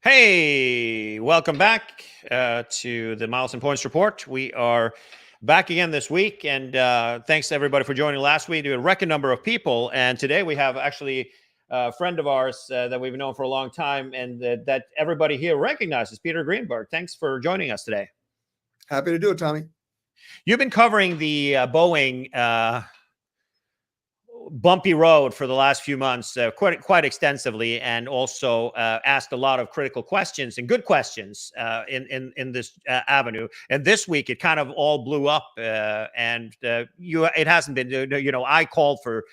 Hey, welcome back to the Miles and Points Report. We are back again this week, and thanks to everybody for joining last week. We had a record number of people, and today we have actually a friend of ours that we've known for a long time, and that everybody here recognizes, Peter Greenberg. Thanks for joining us today. Happy to do it, Tommy. You've been covering the Boeing bumpy road for the last few months quite extensively, and also asked a lot of critical questions and good questions in this avenue. And this week it kind of all blew up, and it hasn't been. I called for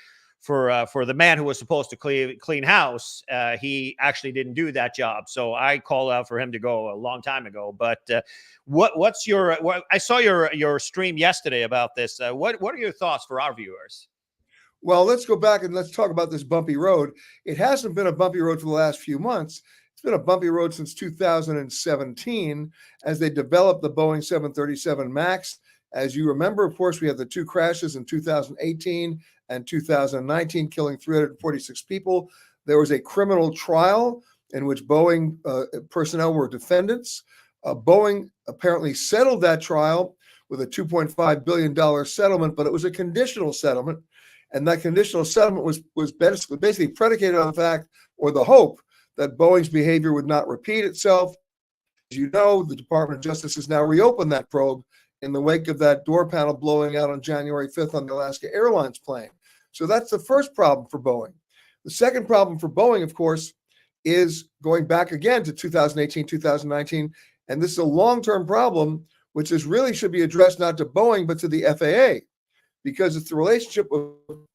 the man who was supposed to clean house. He actually didn't do that job, so I called out for him to go a long time ago. But what's your? I saw your stream yesterday about this. What are your thoughts for our viewers? Well, let's go back and let's talk about this bumpy road. It hasn't been a bumpy road for the last few months. It's been a bumpy road since 2017 as they developed the Boeing 737 MAX. As you remember, of course, we had the two crashes in 2018 and 2019, killing 346 people. There was a criminal trial in which Boeing personnel were defendants. Boeing apparently settled that trial with a $2.5 billion settlement, but it was a conditional settlement. And that conditional settlement was basically predicated on the fact or the hope that Boeing's behavior would not repeat itself. As you know, the Department of Justice has now reopened that probe in the wake of that door panel blowing out on January 5th on the Alaska Airlines plane. So that's the first problem for Boeing. The second problem for Boeing, of course, is going back again to 2018, 2019. And this is a long-term problem, which really should be addressed not to Boeing, but to the FAA. Because it's the relationship of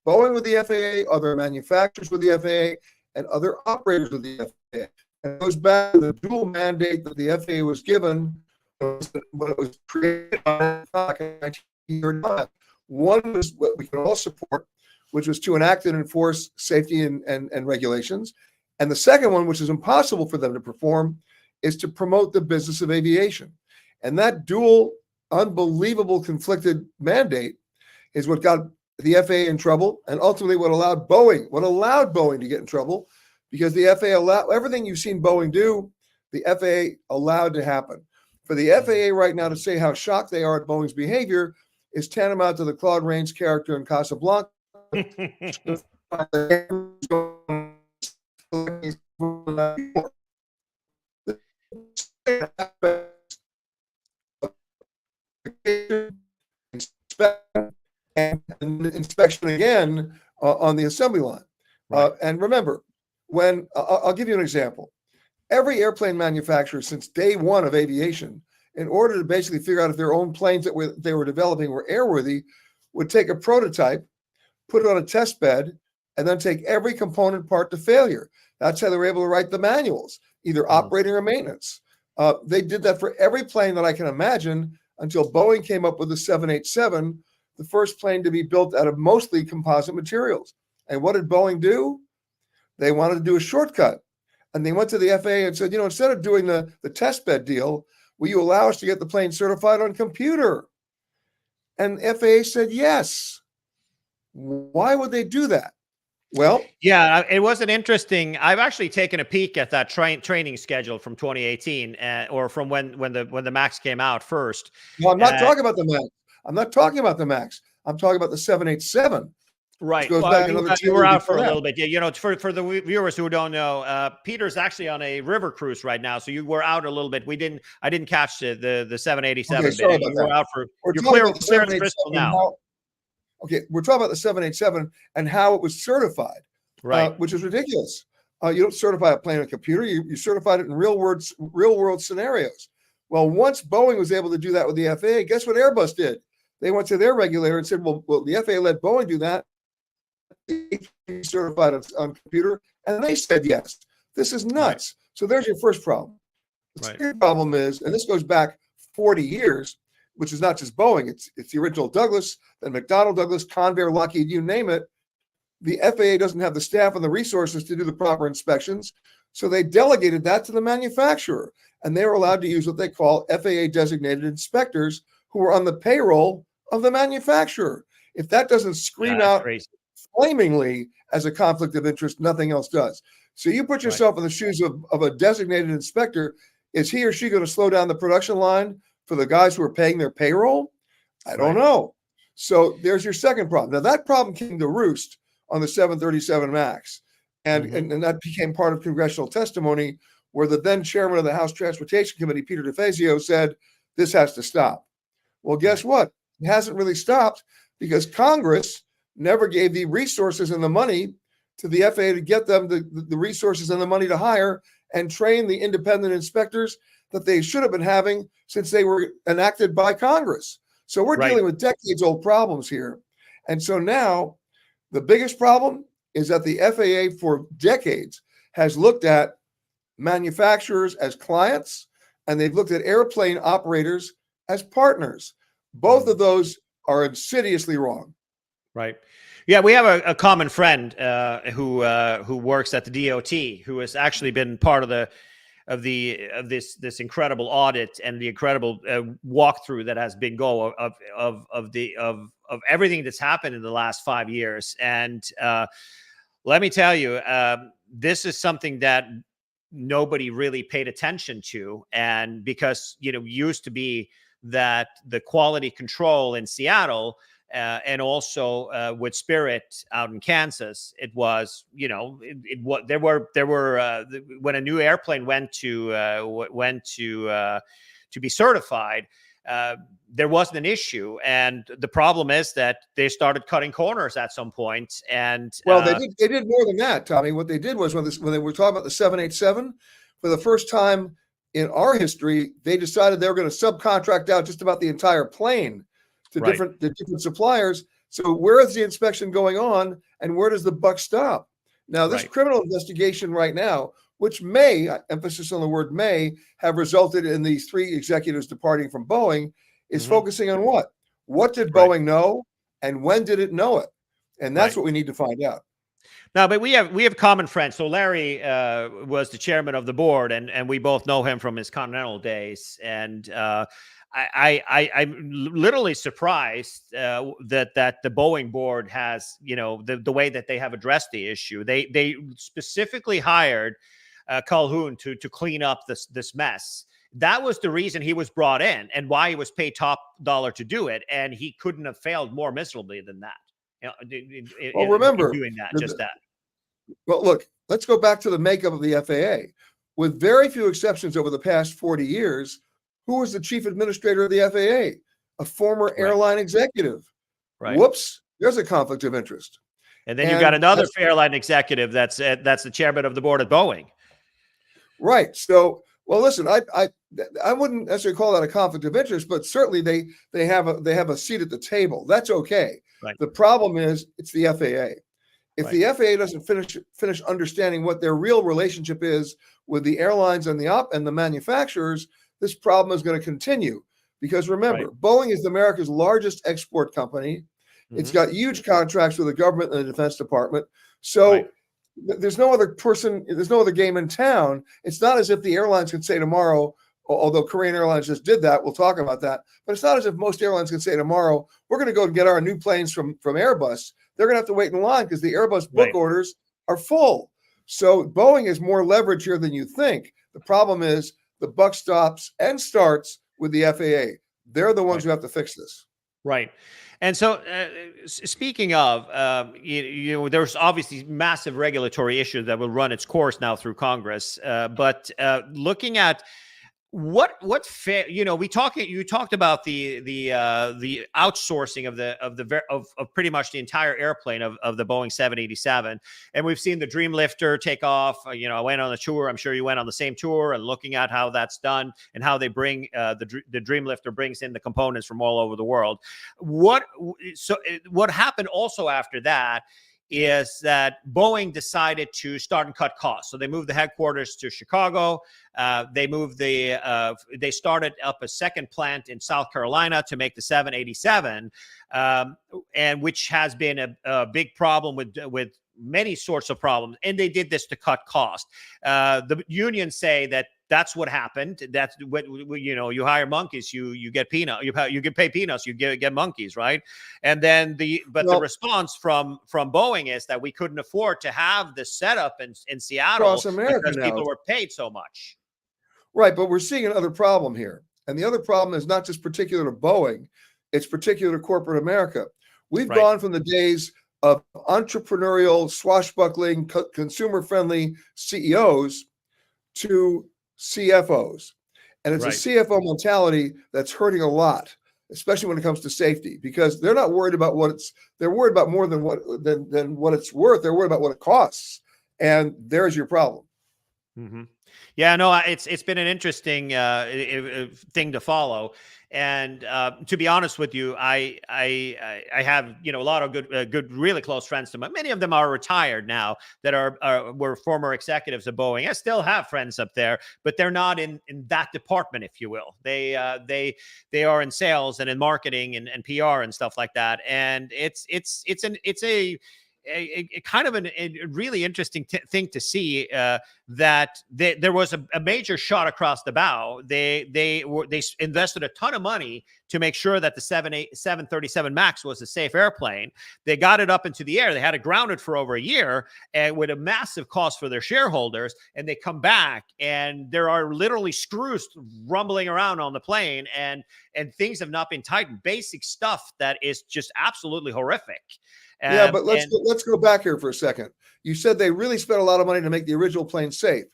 Boeing with the FAA, other manufacturers with the FAA, and other operators with the FAA. And it goes back to the dual mandate that the FAA was given when it was created in 1939. One was what we can all support, which was to enact and enforce safety and regulations. And the second one, which is impossible for them to perform, is to promote the business of aviation. And that dual, unbelievable, conflicted mandate is what got the FAA in trouble, and ultimately what allowed Boeing to get in trouble, because the FAA allowed everything you've seen Boeing do, the FAA allowed to happen. For the FAA right now to say how shocked they are at Boeing's behavior is tantamount to the Claude Rains character in Casablanca. And inspection again on the assembly line. Right. And remember, when I'll give you an example. Every airplane manufacturer since day one of aviation, in order to basically figure out if their own planes that they were developing were airworthy, would take a prototype, put it on a test bed, and then take every component part to failure. That's how they were able to write the manuals, either operating or maintenance. They did that for every plane that I can imagine until Boeing came up with the 787, the first plane to be built out of mostly composite materials. And what did Boeing do? They wanted to do a shortcut. And they went to the FAA and said, instead of doing the test bed deal, will you allow us to get the plane certified on computer? And FAA said yes. Why would they do that? Well, yeah, it was an interesting. I've actually taken a peek at that training schedule from 2018, or from when the MAX came out first. No, I'm not talking about the MAX. I'm not talking about the MAX. I'm talking about the 787. Right. Well, you were out for a little bit. Yeah, for the viewers who don't know, Peter's actually on a river cruise right now, so you were out a little bit. I didn't catch the 787 bit. You were out for. You're clear as crystal now. Okay, we're talking about the 787 and how it was certified, right? Which is ridiculous. You don't certify a plane on a computer. You certified it in real world scenarios. Well, once Boeing was able to do that with the FAA, guess what Airbus did? They went to their regulator and said, well, the FAA let Boeing do that. Certified on computer, and they said yes. This is nuts. Right. So there's your first problem. The second problem is, and this goes back 40 years, which is not just Boeing, it's the original Douglas, then McDonnell Douglas, Convair, Lockheed, you name it. The FAA doesn't have the staff and the resources to do the proper inspections, so they delegated that to the manufacturer, and they were allowed to use what they call FAA designated inspectors who are on the payroll of the manufacturer. If that doesn't scream out flamingly as a conflict of interest, nothing else does. So you put yourself in the shoes of a designated inspector. Is he or she going to slow down the production line for the guys who are paying their payroll? I don't know. So there's your second problem. Now, that problem came to roost on the 737 MAX. And that became part of congressional testimony where the then chairman of the House Transportation Committee, Peter DeFazio, said, this has to stop. Well, guess what? It hasn't really stopped because Congress never gave the resources and the money to the FAA to get them the resources and the money to hire and train the independent inspectors that they should have been having since they were enacted by Congress. So we're dealing with decades-old problems here. And so now the biggest problem is that the FAA for decades has looked at manufacturers as clients, and they've looked at airplane operators as partners. Both of those are insidiously wrong. Right. Yeah, we have a common friend who works at the DOT, who has actually been part of this incredible audit and the incredible walkthrough that has been of everything that's happened in the last 5 years. And let me tell you, this is something that nobody really paid attention to, and because used to be that the quality control in Seattle. And also with Spirit out in Kansas, it was, there were when a new airplane went to be certified, there wasn't an issue. And the problem is that they started cutting corners at some point. And they did more than that, Tommy. What they did was when they were talking about the 787, for the first time in our history, they decided they were going to subcontract out just about the entire plane to different suppliers. So where is the inspection going on, and where does the buck stop? Now, this criminal investigation right now, which may, emphasis on the word may, have resulted in these 3 executives departing from Boeing, is focusing on what? What did Boeing know, and when did it know it? And that's what we need to find out. No, but we have common friends. So Larry was the chairman of the board, and we both know him from his Continental days. And I'm literally surprised that the Boeing board has, the way that they have addressed the issue. They specifically hired Calhoun to clean up this mess. That was the reason he was brought in and why he was paid top dollar to do it. And he couldn't have failed more miserably than that. Remember doing that. Well, look, let's go back to the makeup of the FAA. With very few exceptions over the past 40 years, who was the chief administrator of the FAA? A former airline executive. Whoops, there's a conflict of interest. And then you've got another airline executive that's the chairman of the board at Boeing. Right. So, well, listen, I wouldn't necessarily call that a conflict of interest, but certainly they have a seat at the table. That's okay. Right. The problem is it's the FAA. If the FAA doesn't finish understanding what their real relationship is with the airlines and the manufacturers, this problem is going to continue. Because remember, Boeing is America's largest export company. It's got huge contracts with the government and the Defense Department. So there's no other game in town. It's not as if the airlines can say tomorrow, although Korean Airlines just did that, we'll talk about that, but it's not as if most airlines can say tomorrow, we're going to go and get our new planes from Airbus. They're going to have to wait in line because the Airbus book orders are full. So Boeing is more leverage here than you think. The problem is the buck stops and starts with the FAA. They're the ones who have to fix this. Right. And so speaking of, there's obviously massive regulatory issues that will run its course now through Congress. But looking at what fair, you talked about the outsourcing of pretty much the entire airplane of the Boeing 787, and we've seen the Dreamlifter take off. I went on a tour. I'm sure you went on the same tour, and looking at how that's done and how they bring the Dreamlifter brings in the components from all over the world. What happened also after that is that Boeing decided to start and cut costs. So they moved the headquarters to Chicago. They started up a second plant in South Carolina to make the 787, and which has been a big problem with many sorts of problems. And they did this to cut costs. The unions say that that's what happened. That's what, you know, you hire monkeys, you get peanuts, you get pay peanuts, you get monkeys, right? And then the response from Boeing is that we couldn't afford to have this setup in Seattle across America because now. people were paid so much. Right, but we're seeing another problem here. And the other problem is not just particular to Boeing, it's particular to corporate America. We've gone from the days of entrepreneurial, swashbuckling, consumer-friendly CEOs to CFOs. And it's a CFO mentality that's hurting a lot, especially when it comes to safety, because they're not worried about they're worried about more than what it's worth. They're worried about what it costs. And there's your problem. Mm-hmm. Yeah, no, it's been an interesting thing to follow, and to be honest with you, I have, you know, a lot of good, really close friends to me. Many of them are retired now that were former executives of Boeing. I still have friends up there, but they're not in that department, if you will. They are in sales and in marketing and PR and stuff like that, and it's a kind of a really interesting thing to see that there was a major shot across the bow. They invested a ton of money to make sure that the 737 MAX was a safe airplane. They got it up into the air. They had it grounded for over a year, and with a massive cost for their shareholders. And they come back, and there are literally screws rumbling around on the plane, and things have not been tightened. Basic stuff that is just absolutely horrific. Yeah, but let's go back here for a second. You said they really spent a lot of money to make the original plane safe.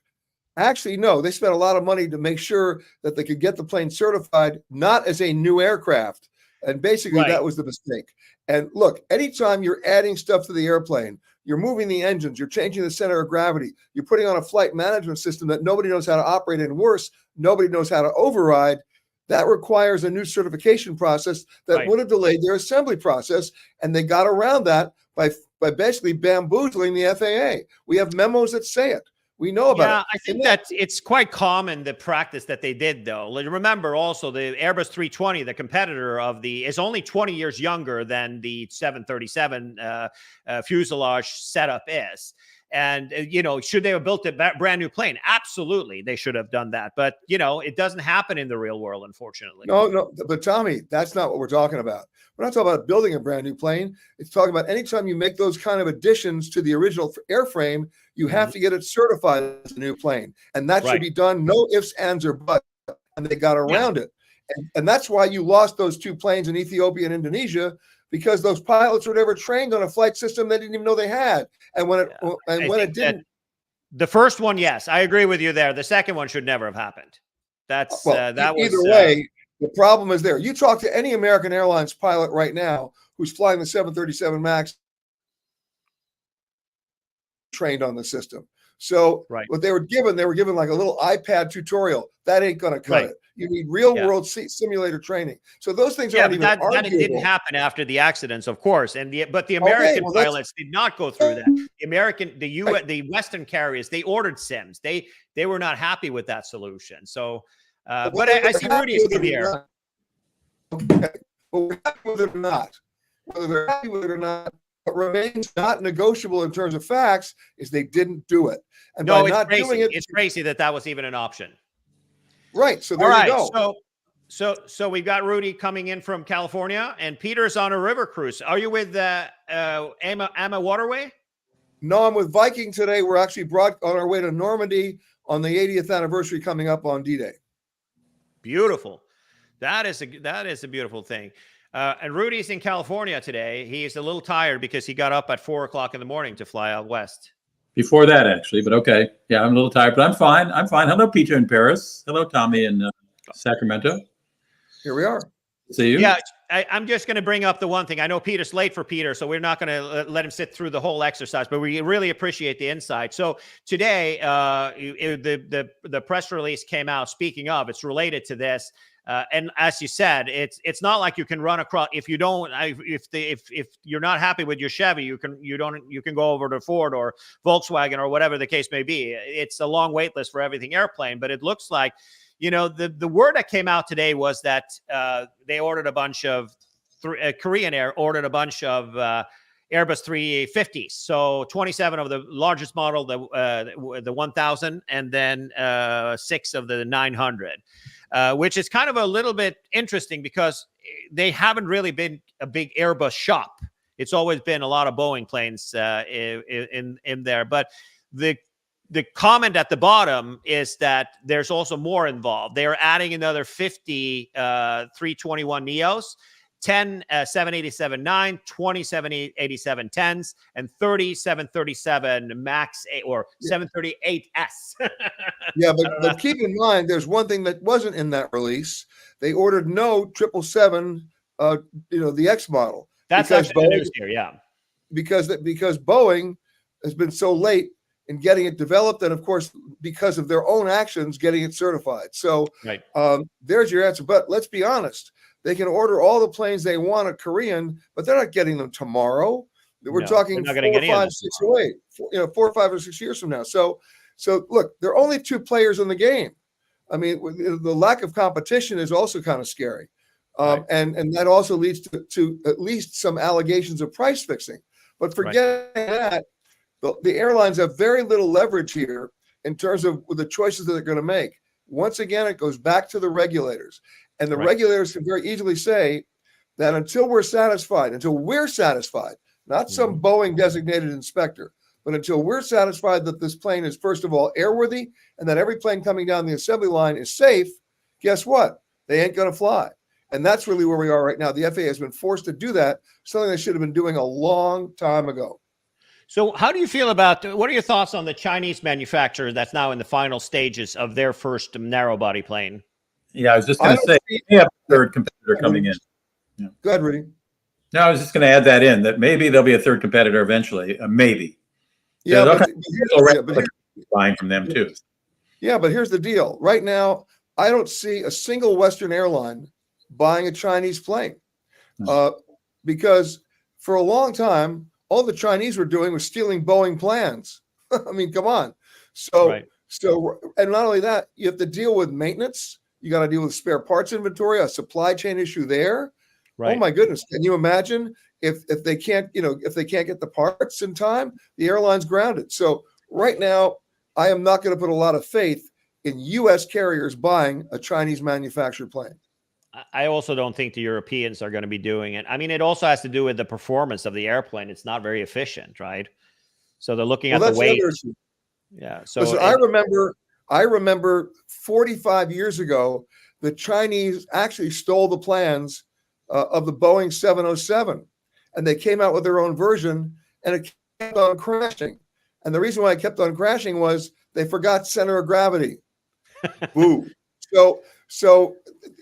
Actually, no, they spent a lot of money to make sure that they could get the plane certified, not as a new aircraft. And basically that was the mistake. And look, anytime you're adding stuff to the airplane, you're moving the engines, you're changing the center of gravity, you're putting on a flight management system that nobody knows how to operate, and worse, nobody knows how to override. That requires a new certification process that would have delayed their assembly process, and they got around that by basically bamboozling the FAA. We have memos that say it. We know about it. Yeah, I think that it's quite common, the practice that they did, though. Remember also the Airbus 320, the competitor of is only 20 years younger than the 737 fuselage setup is. And, you know, should they have built a brand new plane? Absolutely, they should have done that. But, you know, it doesn't happen in the real world, unfortunately. No, but Tommy, that's not what we're talking about. We're not talking about building a brand new plane. It's talking about anytime you make those kind of additions to the original airframe, you have to get it certified as a new plane. And that should be done, no ifs, ands, or buts. And they got around it. And that's why you lost those two planes in Ethiopia and Indonesia, because those pilots were never trained on a flight system they didn't even know they had. And when it didn't. The first one, yes, I agree with you there. The second one should never have happened. That's either way, the problem is there. You talk to any American Airlines pilot right now who's flying the 737 MAX, trained on the system. So what they were given like a little iPad tutorial. That ain't going to cut it. You need real world simulator training. So those things aren't even arguable. That didn't happen after the accidents, of course. But the American pilots did not go through that. The Western carriers, they ordered sims. They were not happy with that solution. So, but I see Rudy is in the air. Okay, well, we're happy with it or not. Whether they're happy with it or not, what remains not negotiable in terms of facts is they didn't do it. And by not doing it, it's crazy that was even an option. Right. So there you go. So we've got Rudy coming in from California, and Peter's on a river cruise. Are you with Ama Waterway? No, I'm with Viking today. We're actually on our way to Normandy on the 80th anniversary coming up on D-Day. Beautiful. That is a beautiful thing. And Rudy's in California today. He's a little tired because he got up at 4 o'clock in the morning to fly out west. Before that, actually, but okay. Yeah, I'm a little tired, but I'm fine. Hello, Peter in Paris. Hello, Tommy in Sacramento. Here we are. See you. Yeah, I'm just going to bring up the one thing. I know Peter's late for Peter, so we're not going to let him sit through the whole exercise, but we really appreciate the insight. So today, the press release came out. Speaking of, it's related to this. And as you said, it's not like you can run across if you're not happy with your Chevy, you can go over to Ford or Volkswagen or whatever the case may be. It's a long wait list for everything airplane, but it looks like, you know, the word that came out today was that they ordered a bunch of Korean Air ordered a bunch of Airbus 350s. So 27 of the largest model, the 1000, and then 6 of the 900, which is kind of a little bit interesting because they haven't really been a big Airbus shop. It's always been a lot of Boeing planes in there. But the comment at the bottom is that there's also more involved. They are adding another 50 321 Neos, 10 787-9, 20 787-10s, and 30 737 MAX 8 or 738S. Yeah, but keep in mind, there's one thing that wasn't in that release. They ordered no 777, the X model. That's actually the news here, yeah. Because Boeing has been so late in getting it developed, and of course, because of their own actions, getting it certified. So right. There's your answer. But let's be honest. They can order all the planes they want at Korean, but they're not getting them tomorrow. We're talking 4, 5, 6 away, 4, 5, or 6 years from now. So look, there are only 2 players in the game. I mean, the lack of competition is also kind of scary. Right. And that also leads to at least some allegations of price fixing. But forgetting that, the airlines have very little leverage here in terms of the choices that they're going to make. Once again, it goes back to the regulators. And the regulators can very easily say that until we're satisfied, not some Boeing designated inspector, but until we're satisfied that this plane is, first of all, airworthy and that every plane coming down the assembly line is safe, guess what? They ain't going to fly. And that's really where we are right now. The FAA has been forced to do that, something they should have been doing a long time ago. So how do you feel about, what are your thoughts on the Chinese manufacturer that's now in the final stages of their first narrow body plane? Yeah, I was just going to say, we have a third competitor coming in. Yeah. Go ahead, Rudy. No, I was just going to add that in, that maybe there'll be a third competitor eventually. Maybe. Yeah, but buying from them too. Yeah, but here's the deal. Right now, I don't see a single Western airline buying a Chinese plane because for a long time, all the Chinese were doing was stealing Boeing plans. I mean, come on. So, and not only that, you have to deal with maintenance. You got to deal with spare parts inventory, a supply chain issue there. Right. Oh my goodness! Can you imagine if they can't get the parts in time, the airline's grounded. So right now, I am not going to put a lot of faith in U.S. carriers buying a Chinese manufactured plane. I also don't think the Europeans are going to be doing it. I mean, it also has to do with the performance of the airplane. It's not very efficient, right? So they're looking at the weight. Yeah. So listen, I remember 45 years ago, the Chinese actually stole the plans of the Boeing 707, and they came out with their own version, and it kept on crashing. And the reason why it kept on crashing was they forgot center of gravity. Boo. So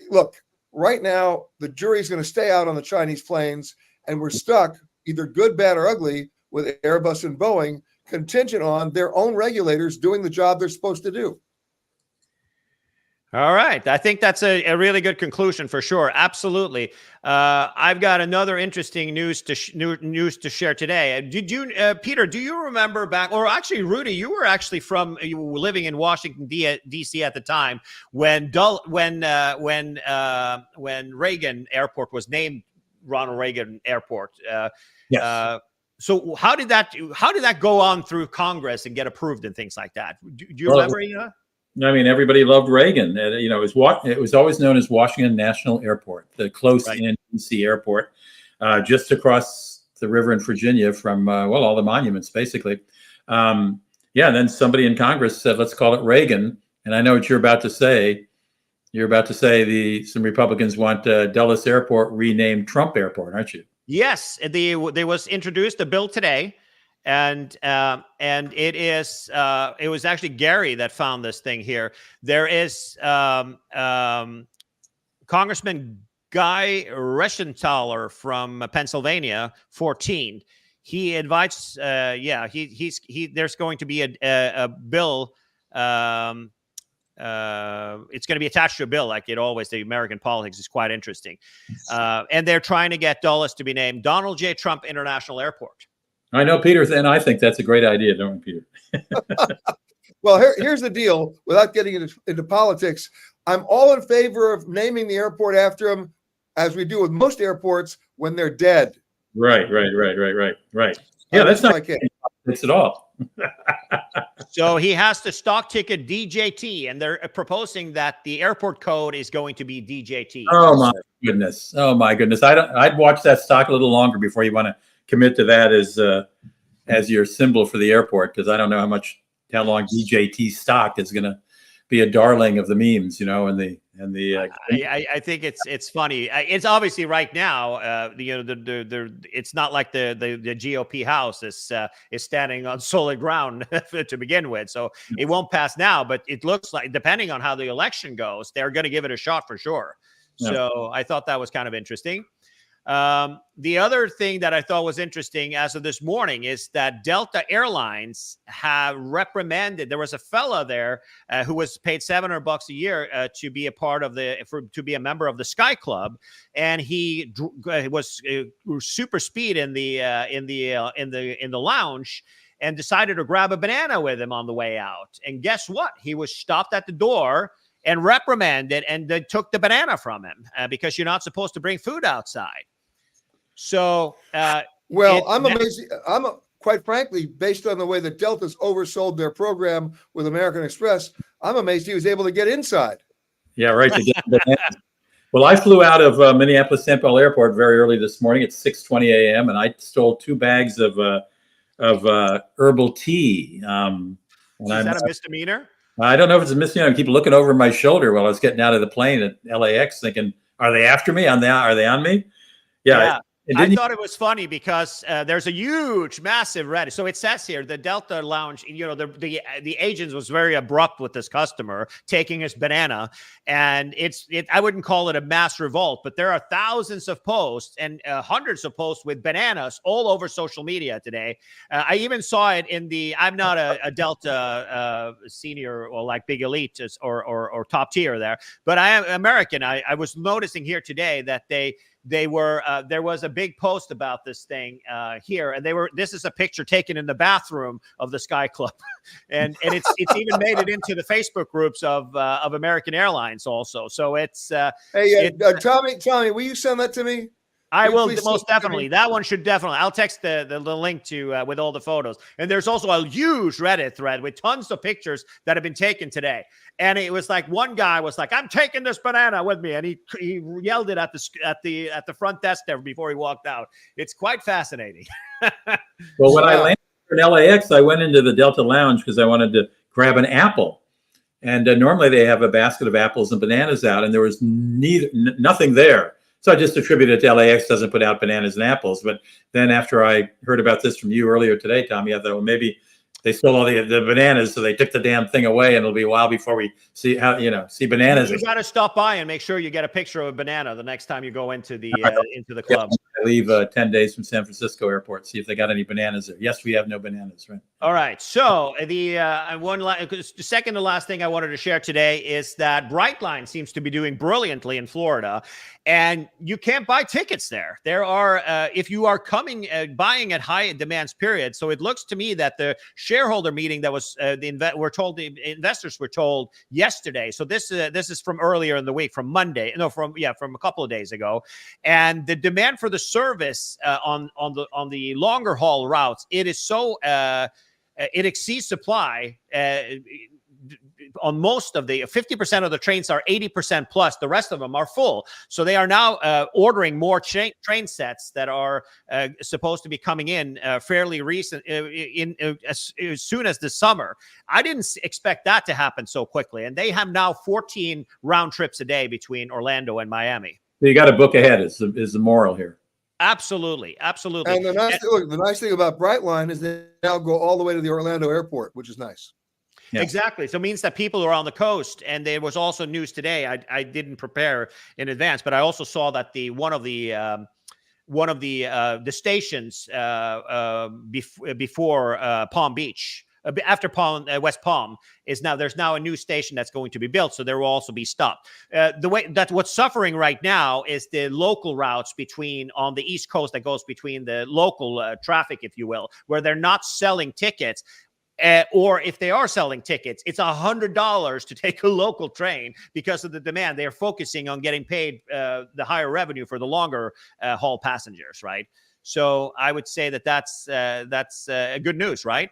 look, right now, the jury's going to stay out on the Chinese planes, and we're stuck, either good, bad, or ugly, with Airbus and Boeing, contingent on their own regulators doing the job they're supposed to do. All right. I think that's a really good conclusion for sure. Absolutely. I've got another interesting news to share today. Did you, Peter, do you remember back, or actually, Rudy, you were actually you were living in Washington, D.C. at the time when Reagan Airport was named Ronald Reagan Airport. Yes. So how did that go on through Congress and get approved and things like that? Do you remember? I mean, everybody loved Reagan. It was always known as Washington National Airport, the close-in DC airport, just across the river in Virginia from all the monuments, basically. And then somebody in Congress said, "Let's call it Reagan." And I know what you're about to say. You're about to say some Republicans want Dulles Airport renamed Trump Airport, aren't you? Yes, there was introduced a bill today. And it was actually Gary that found this thing here. There is Congressman Guy Reschenthaler from Pennsylvania, 14. He invites, there's going to be a bill. It's going to be attached to a bill, like it always. The American politics is quite interesting, and they're trying to get Dulles to be named Donald J. Trump International Airport. I know, Peter, and I think that's a great idea, don't we, Peter? Well, here's the deal. Without getting into politics, I'm all in favor of naming the airport after him, as we do with most airports, when they're dead. Right. Yeah, that's not politics at all. So he has to stock ticket DJT, and they're proposing that the airport code is going to be DJT. Oh my goodness. I'd watch that stock a little longer before you want to commit to that as your symbol for the airport, because I don't know how long DJT stock is going to be a darling of the memes, I think it's funny. It's obviously right now, it's not like the GOP House is standing on solid ground to begin with, so it won't pass now. But it looks like, depending on how the election goes, they're going to give it a shot for sure. Yeah. So I thought that was kind of interesting. The other thing that I thought was interesting as of this morning is that Delta Airlines have reprimanded. There was a fella there who was paid $700 a year to be a part of to be a member of the Sky Club, and he was super speed in the lounge, and decided to grab a banana with him on the way out. And guess what? He was stopped at the door and reprimanded, and they took the banana from him because you're not supposed to bring food outside. So, I'm amazed. Quite frankly, based on the way that Delta's oversold their program with American Express, I'm amazed he was able to get inside. Yeah, right. To get bananas. Well, I flew out of Minneapolis-St. Paul Airport very early this morning at 6:20 a.m. and I stole 2 bags of herbal tea. Is that a misdemeanor? I don't know if it's a misdemeanor. I keep looking over my shoulder while I was getting out of the plane at LAX, thinking, "Are they after me? Are they on me?" Yeah. I thought it was funny because there's a huge, massive Reddit. So it says here, the Delta Lounge, the agent was very abrupt with this customer taking his banana, and I wouldn't call it a mass revolt, but there are thousands of posts and hundreds of posts with bananas all over social media today. I even saw it I'm not a Delta senior or like big elite or top tier there, but I am American. I was noticing here today that there was a big post about this thing here, and this is a picture taken in the bathroom of the Sky Club, and it's even made it into the Facebook groups of American Airlines also. So it's Tommy, will you send that to me? I will most definitely. That one should definitely. I'll text the link to with all the photos. And there's also a huge Reddit thread with tons of pictures that have been taken today. And it was like one guy was like, "I'm taking this banana with me," and he yelled it at the front desk there before he walked out. It's quite fascinating. Well, when I landed in LAX, I went into the Delta Lounge because I wanted to grab an apple. And normally they have a basket of apples and bananas out, and there was nothing there. So I just attributed it to LAX doesn't put out bananas and apples. But then after I heard about this from you earlier today, Tommy, I thought, well, maybe they stole all the bananas, so they took the damn thing away, and it'll be a while before we see bananas. You got to stop by and make sure you get a picture of a banana the next time you go into the club. I leave 10 days from San Francisco Airport. See if they got any bananas there. Yes, we have no bananas, right? All right. So the second to last thing I wanted to share today is that Brightline seems to be doing brilliantly in Florida, and you can't buy tickets there. There are if you are buying at high demands period. So it looks to me that the shareholder meeting that was the investors were told yesterday. So this is from earlier in the week, from Monday. No, from a couple of days ago, and the demand for the service on the longer haul routes, it is so it exceeds supply. On most of the 50% of the trains are 80% plus. The rest of them are full. So they are now ordering more train sets that are supposed to be coming in fairly recent, as soon as this summer. I didn't expect that to happen so quickly. And they have now 14 round trips a day between Orlando and Miami. You got to book ahead is the moral here. Absolutely. And the nice thing about Brightline is they now go all the way to the Orlando airport, which is nice. Yeah. Exactly. So it means that people who are on the coast, and there was also news today. I didn't prepare in advance, but I also saw that one of the stations before Palm Beach, after West Palm, there's now a new station that's going to be built. So there will also be stopped. The way that what's suffering right now is the local routes on the East Coast that goes between the local traffic, if you will, where they're not selling tickets. Or if they are selling tickets, it's $100 to take a local train because of the demand. They are focusing on getting paid the higher revenue for the longer haul passengers, right? So I would say that's good news, right?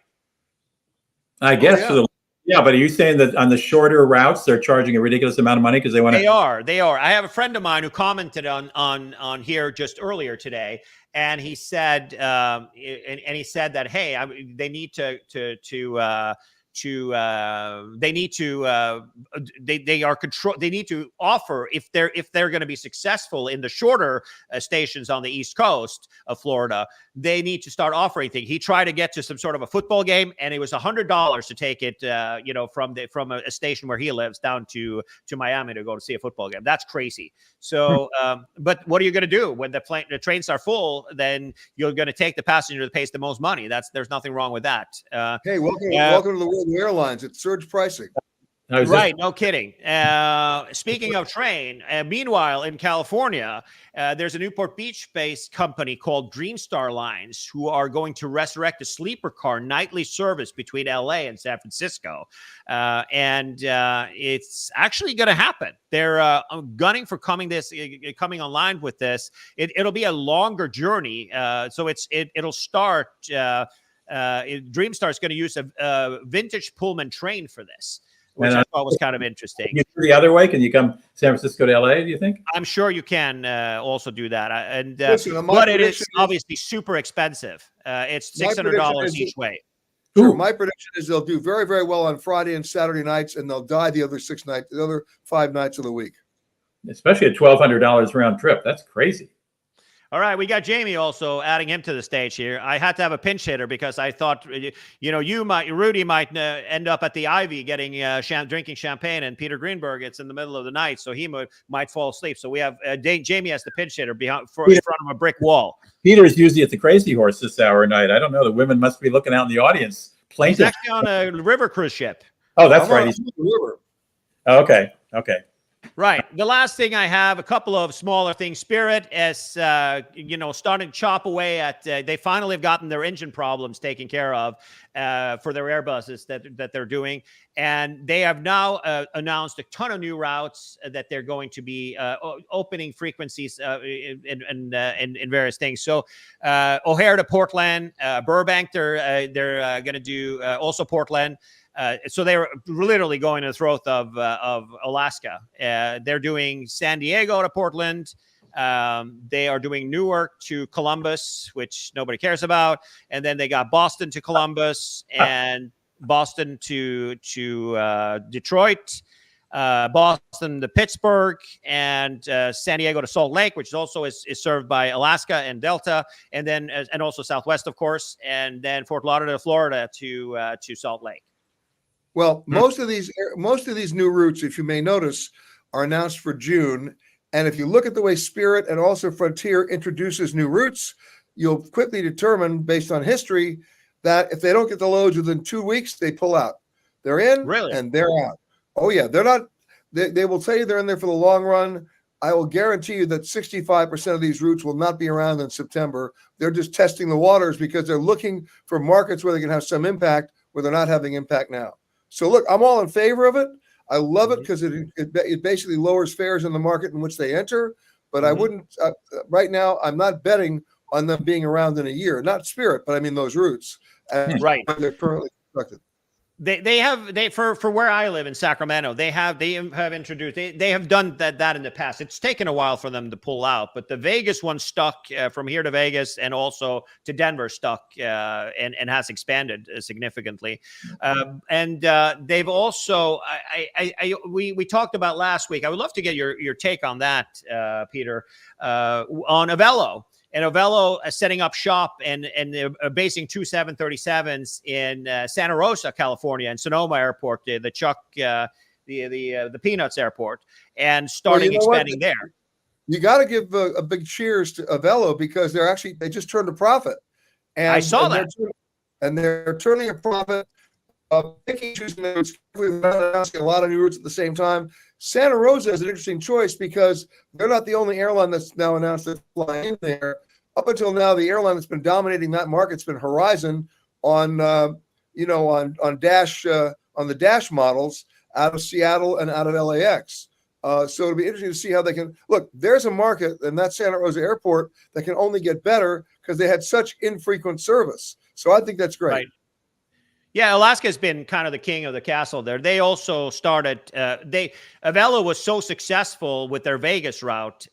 I guess yeah. for the but are you saying that on the shorter routes they're charging a ridiculous amount of money because they want to? They are. I have a friend of mine who commented on here just earlier today, and he said, he said that, hey, they need to offer, if they're going to be successful in the shorter stations on the East Coast of Florida, they need to start offering things. He tried to get to some sort of a football game, and it was $100 to take it, from a station where he lives down to Miami to go to see a football game. That's crazy. So, but what are you going to do when the trains are full? Then you're going to take the passenger that pays the most money. There's nothing wrong with that. Hey, welcome to the world of airlines. It's surge pricing. Right, no kidding. Speaking of train, meanwhile, in California, there's a Newport Beach-based company called Green Star Lines who are going to resurrect a sleeper car nightly service between LA and San Francisco. And it's actually going to happen. They're gunning for coming online with this. It'll be a longer journey. So it'll start. Dreamstar is going to use a vintage Pullman train for this, which I thought was kind of interesting. You the other way? Can you come San Francisco to LA, do you think? I'm sure you can also do that. Listen, but it is obviously super expensive. It's $600 each way. Sure, my prediction is they'll do very, very well on Friday and Saturday nights, and they'll die the other 5 nights of the week. Especially at $1,200 round trip. That's crazy. All right, we got Jamie also adding him to the stage here. I had to have a pinch hitter because I thought, Rudy might end up at the Ivy getting drinking champagne, and Peter Greenberg, it's in the middle of the night, so he might fall asleep. So we have Jamie as the pinch hitter in front of a brick wall. Peter's usually at the Crazy Horse this hour of night. I don't know. The women must be looking out in the audience. He's actually on a river cruise ship. Oh, that's right. He's the river. Okay. Right. The last thing I have, a couple of smaller things. Spirit is, starting to chop away at. They finally have gotten their engine problems taken care of for their Airbuses that they're doing, and they have now announced a ton of new routes that they're going to be opening frequencies in various things. So O'Hare to Portland, Burbank, they're going to do also Portland. So they're literally going to the throat of Alaska. They're doing San Diego to Portland. They are doing Newark to Columbus, which nobody cares about. And then they got Boston to Columbus and Boston to Detroit, Boston to Pittsburgh, and San Diego to Salt Lake, which also is served by Alaska and Delta, and then and also Southwest, of course, and then Fort Lauderdale, Florida to Salt Lake. Well, most of these new routes, if you may notice, are announced for June. And if you look at the way Spirit and also Frontier introduces new routes, you'll quickly determine, based on history, that if they don't get the loads within 2 weeks, they pull out. They're in and they're out. Oh, yeah. They're not. They will tell you they're in there for the long run. I will guarantee you that 65% of these routes will not be around in September. They're just testing the waters because they're looking for markets where they can have some impact where they're not having impact now. So look, I'm all in favor of it. I love it because it basically lowers fares in the market in which they enter. But I wouldn't right now. I'm not betting on them being around in a year. Not Spirit, but I mean those routes. Right. They're currently constructed. They have for where I live in Sacramento, they have introduced they have done that in the past. It's taken a while for them to pull out, but the Vegas one stuck from here to Vegas and also to Denver stuck and has expanded significantly. And they've also we talked about last week. I would love to get your take on that, Peter, on Avelo. And Avelo setting up shop and basing 2 737s in Santa Rosa, California, and Sonoma Airport, the Chuck, the Peanuts Airport, and starting expanding there. You got to give a big cheers to Avelo because they just turned a profit. And I saw that. They're turning a profit. Picking announcing a lot of new routes at the same time. Santa Rosa is an interesting choice because they're not the only airline that's now announced to fly in there. Up until now, the airline that's been dominating that market's been Horizon on the Dash models out of Seattle and out of LAX. So it'll be interesting to see how they can look. There's a market, and that's Santa Rosa Airport, that can only get better because they had such infrequent service. So I think that's great. Right. Yeah, Alaska's been kind of the king of the castle there. They also started, Avelo was so successful with their Vegas route,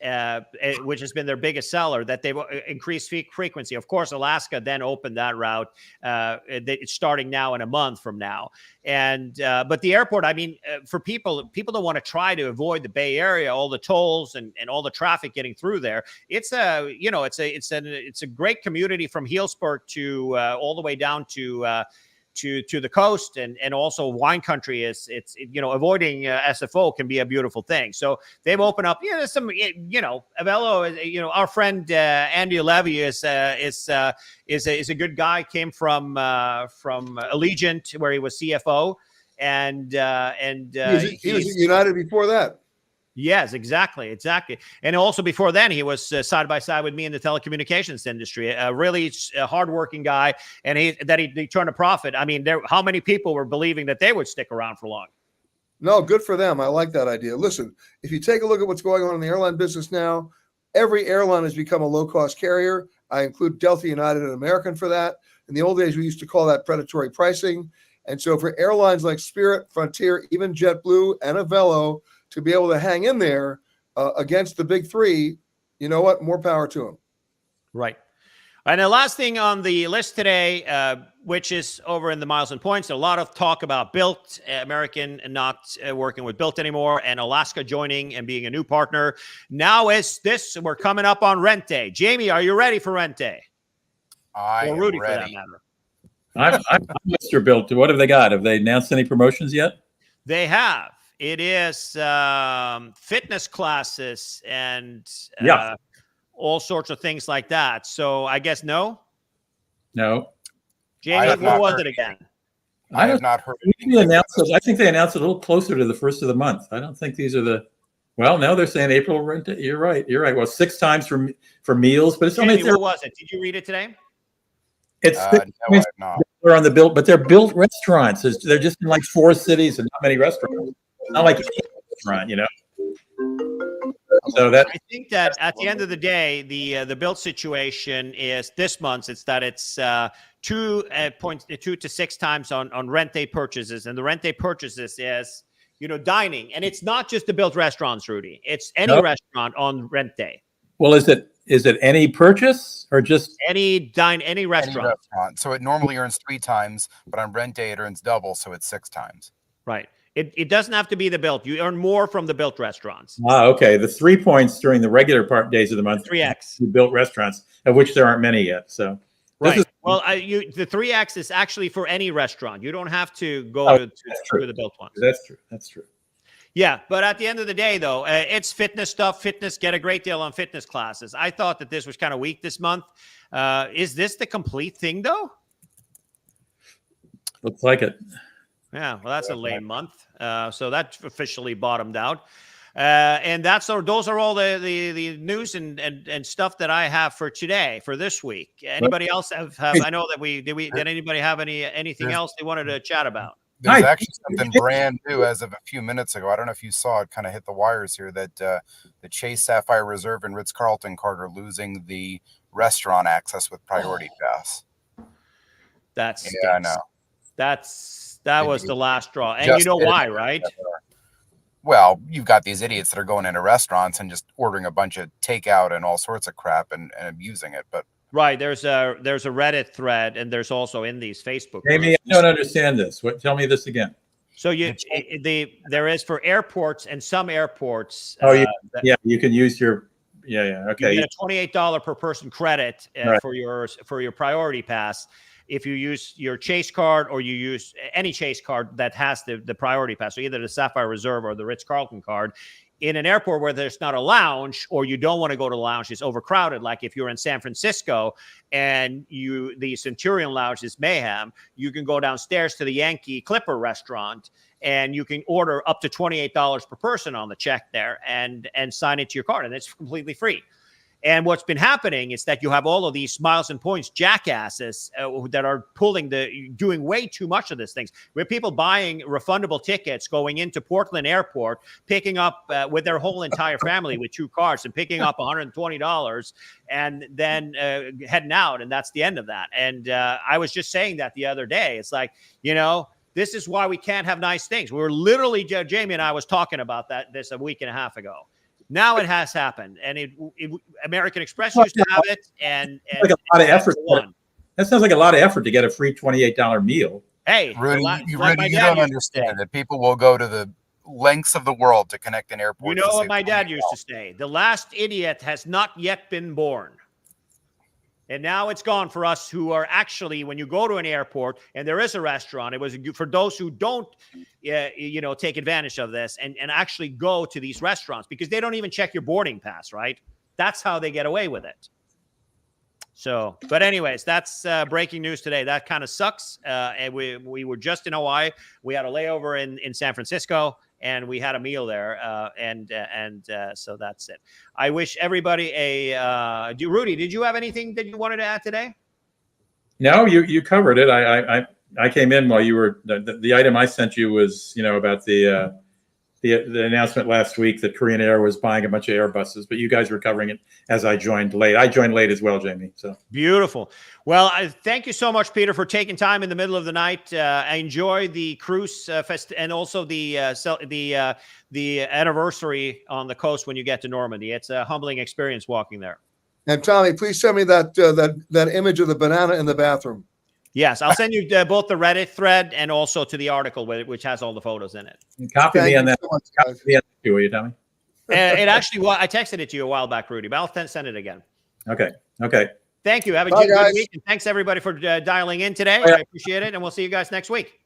which has been their biggest seller, that they've increased frequency. Of course, Alaska then opened that route. It's starting now in a month from now. And, but the airport, I mean, for people that want to try to avoid the Bay Area, all the tolls and all the traffic getting through there, it's a, you know, it's a great community from Healdsburg to all the way down to the coast, and also wine country is, it's, you know, avoiding SFO can be a beautiful thing. So they've opened up, there's some, you know, Avelo, you know, our friend Andy Levy is a good guy, came from Allegiant, where he was CFO, and he was at United before that. Yes, exactly. And also before then, he was side by side with me in the telecommunications industry. A really hardworking guy, and he turned a profit. I mean, how many people were believing that they would stick around for long? No, good for them. I like that idea. Listen, if you take a look at what's going on in the airline business now, every airline has become a low-cost carrier. I include Delta, United, and American for that. In the old days, we used to call that predatory pricing. And so for airlines like Spirit, Frontier, even JetBlue, and Avelo to be able to hang in there against the big three, you know what? More power to them. Right. And the last thing on the list today, which is over in the Miles and Points, a lot of talk about Bilt, American not working with Bilt anymore, and Alaska joining and being a new partner. Now we're coming up on Rent Day. Jamie, are you ready for Rent Day? I am Rudy, ready. for that matter. I'm Mr. Bilt. What have they got? Have they announced any promotions yet? They have. It is fitness classes and all sorts of things like that. So I guess no. Jamie, what was it again? I have not heard. I think they announced it a little closer to the first of the month. I don't think these are the. Well, no, they're saying April rent. You're right. Well, 6 times for meals, but it's Jamie, only. What was it? Did you read it today? It's no, I have not. They're on the Bilt, but they're Bilt restaurants. They're just in like 4 cities and not many restaurants. It's not like a restaurant, you know. So that I think that at the end of the day, the Bilt situation is this month. It's that it's 2 to 6 times on rent day purchases, and the rent day purchases is, you know, dining, and it's not just the Bilt restaurants, Rudy. It's any restaurant on rent day. Well, is it any purchase or just any restaurant? Any restaurant. So it normally earns 3 times, but on rent day it earns double, so it's 6 times. Right. It doesn't have to be the Bilt. You earn more from the Bilt restaurants. Okay. The 3 points during the regular days of the month. 3x. The Bilt restaurants, of which there aren't many yet. So right. Well, the 3x is actually for any restaurant. You don't have to go to the Bilt ones. That's true. Yeah, but at the end of the day, though, it's fitness stuff. Get a great deal on fitness classes. I thought that this was kind of weak this month. Is this the complete thing, though? Looks like it. Yeah, well, that's a lame month. So that officially bottomed out. And those are all the news and stuff that I have for today, for this week. Anybody else have I know that did anybody have anything else they wanted to chat about? There's actually something brand new as of a few minutes ago. I don't know if you saw it, kind of hit the wires here, that the Chase Sapphire Reserve and Ritz-Carlton card are losing the restaurant access with Priority Pass. I know. That was the last straw. And you know why, right? Well, you've got these idiots that are going into restaurants and just ordering a bunch of takeout and all sorts of crap and abusing it. But right, there's a Reddit thread, and there's also in these Facebook groups. Amy, I don't understand this. Tell me this again. So there is for airports, and some airports. You can use your okay. You get a $28 per person credit for your Priority Pass if you use your Chase card, or you use any Chase card that has the Priority Pass. So either the Sapphire Reserve or the Ritz-Carlton card. In an airport where there's not a lounge, or you don't want to go to the lounge, it's overcrowded. Like if you're in San Francisco and the Centurion Lounge is mayhem, you can go downstairs to the Yankee Clipper restaurant and you can order up to $28 per person on the check there and sign it to your card, and it's completely free. And what's been happening is that you have all of these miles and points jackasses that are doing way too much of these things. We have people buying refundable tickets, going into Portland Airport, picking up with their whole entire family with 2 cars and picking up $120 and then heading out. And that's the end of that. And I was just saying that the other day. It's like, this is why we can't have nice things. We were literally, Jamie and I was talking about this a week and a half ago. Now it has happened, and American Express used to have it, and like a lot of effort. That sounds like a lot of effort to get a free $28 meal. Hey, Rudy, you don't understand that people will go to the lengths of the world to connect an airport. You know what my dad used to say? The last idiot has not yet been born. And now it's gone for us who are actually, when you go to an airport and there is a restaurant, it was for those who don't, take advantage of this and actually go to these restaurants because they don't even check your boarding pass, right? That's how they get away with it. So, but anyways, that's breaking news today. That kind of sucks. And we were just in Hawaii. We had a layover in San Francisco. And we had a meal there, so that's it. I wish everybody Rudy, did you have anything that you wanted to add today? No, you covered it. I came in while you were the item I sent you was about the announcement last week that Korean Air was buying a bunch of Airbuses, but you guys were covering it as I joined late. I joined late as well, Jamie. So beautiful. Well, thank you so much, Peter, for taking time in the middle of the night. I enjoy the cruise fest and also the anniversary on the coast when you get to Normandy. It's a humbling experience walking there. And Tommy, please send me that image of the banana in the bathroom. Yes, I'll send you both the Reddit thread and also to the article which has all the photos in it. Copy me on that. Copy me on that too, will you, Tommy? It actually, I texted it to you a while back, Rudy, but I'll send it again. Okay. Thank you. Have a good week. And thanks, everybody, for dialing in today. I appreciate it. And we'll see you guys next week.